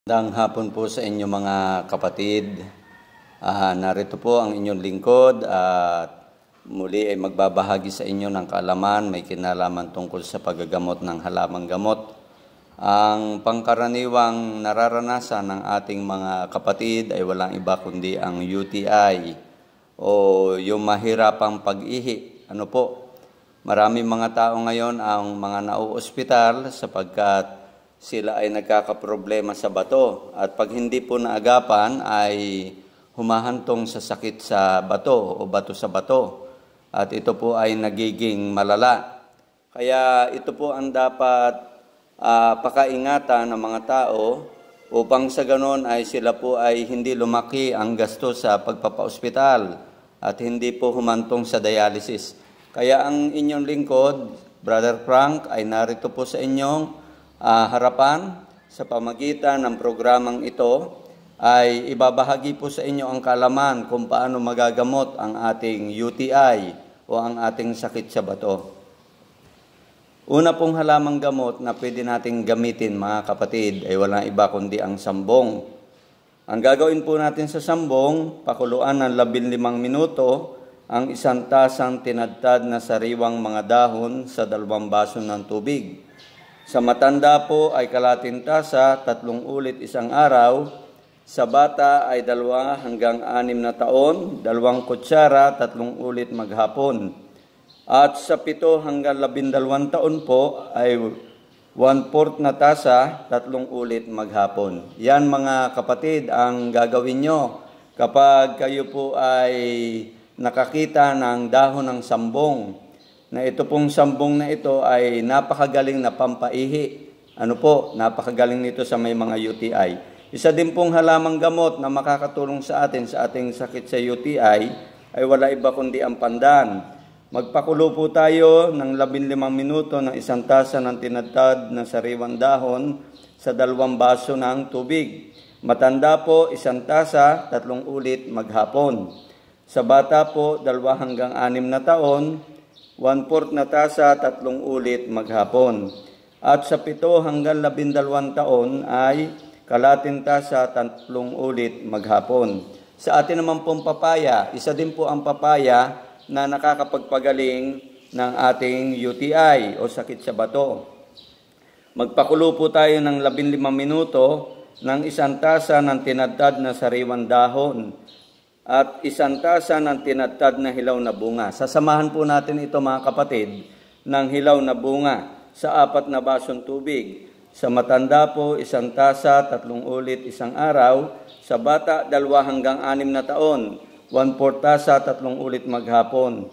Magandang hapon po sa inyo mga kapatid. Narito po ang inyong lingkod at muli ay magbabahagi sa inyo ng kaalaman, may kinalaman tungkol sa paggagamot ng halamang gamot. Ang pangkaraniwang nararanasan ng ating mga kapatid ay walang iba kundi ang UTI o yung mahirapang pag-ihi. Maraming mga tao ngayon ang mga nauospital sapagkat sila ay nagkakaproblema sa bato at pag hindi po naagapan ay humahantong sa sakit sa bato o bato sa bato at ito po ay nagiging malala. Kaya ito po ang dapat pakaingatan ng mga tao upang sa ganon ay sila po ay hindi lumaki ang gasto sa pagpapaospital at hindi po humantong sa dialysis. Kaya ang inyong lingkod, Brother Frank, ay narito po sa inyong harapan sa pamagitan ng programang ito ay ibabahagi po sa inyo ang kaalaman kung paano magagamot ang ating UTI o ang ating sakit sa bato. Una pong halamang gamot na pwede nating gamitin mga kapatid ay walang iba kundi ang sambong. Ang gagawin po natin sa sambong, pakuluan ng 15 minuto ang 1 tasang tinadtad na sariwang mga dahon sa 2 baso ng tubig. Sa matanda po ay kalating tasa, 3 ulit isang araw. Sa bata ay 2 hanggang 6 na taon, 2 kutsara, 3 ulit maghapon. At sa 7 hanggang 12 taon po ay 1/4 na tasa, 3 ulit maghapon. Yan mga kapatid ang gagawin nyo kapag kayo po ay nakakita ng dahon ng sambong. Na ito pong sambong na ito ay napakagaling na pampaihi. Napakagaling nito sa may mga UTI. Isa din pong halamang gamot na makakatulong sa atin sa ating sakit sa UTI ay wala iba kundi ang pandan. Magpakulo po tayo ng 15 minuto ng 1 tasa ng tinadtad na sariwang dahon sa 2 baso ng tubig. Matanda po 1 tasa, 3 ulit maghapon. Sa bata po 2 hanggang 6 na taon, 1/4 na tasa, 3 ulit maghapon. At sa 7 hanggang 12 taon ay kalating tasa, 3 ulit maghapon. Sa atin naman pong papaya, isa din po ang papaya na nakakapagpagaling ng ating UTI o sakit sa bato. Magpakulo po tayo ng 15 minuto ng 1 tasa ng tinadtad na sariwang dahon at 1 tasa ng tinadtad na hilaw na bunga. Sasamahan po natin ito mga kapatid ng hilaw na bunga sa 4 na basong tubig. Sa matanda po 1 tasa, 3 ulit isang araw. Sa bata 2 hanggang 6 na taon, 1/4 tasa, 3 ulit maghapon.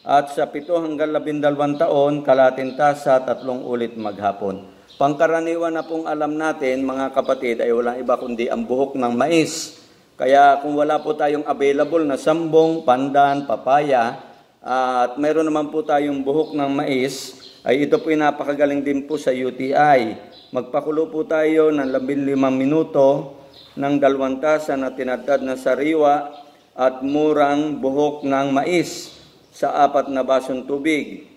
At sa 7 hanggang 12 taon, kalating tasa, 3 ulit maghapon. Pangkaraniwan na pong alam natin mga kapatid ay walang iba kundi ang buhok ng mais. Kaya kung wala po tayong available na sambong, pandan, papaya, at mayroon naman po tayong buhok ng mais, ay ito po napakagaling din po sa UTI. Magpakulo po tayo ng 15 minuto ng 2 tasa na tinadtad na sariwa at murang buhok ng mais sa 4 na basong tubig.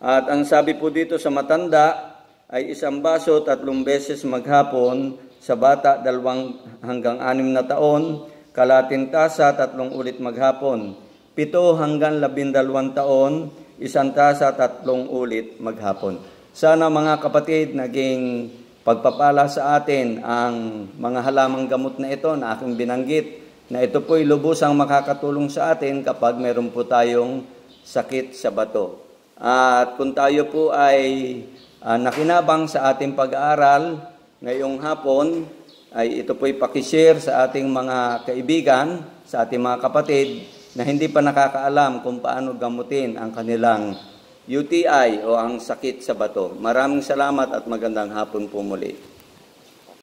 At ang sabi po dito sa matanda ay 1 baso 3 beses maghapon. Sa bata, 2 hanggang 6 na taon, kalating tasa, 3 ulit maghapon. 7 hanggang 12 taon, 1 tasa, 3 ulit maghapon. Sana mga kapatid, naging pagpapala sa atin ang mga halamang gamot na ito na aking binanggit, na ito po'y lubusang makakatulong sa atin kapag meron po tayong sakit sa bato. At kung tayo po ay nakinabang sa ating pag-aaral, ngayong hapon ay ito po'y pakishare sa ating mga kaibigan, sa ating mga kapatid na hindi pa nakakaalam kung paano gamutin ang kanilang UTI o ang sakit sa bato. Maraming salamat at magandang hapon po muli.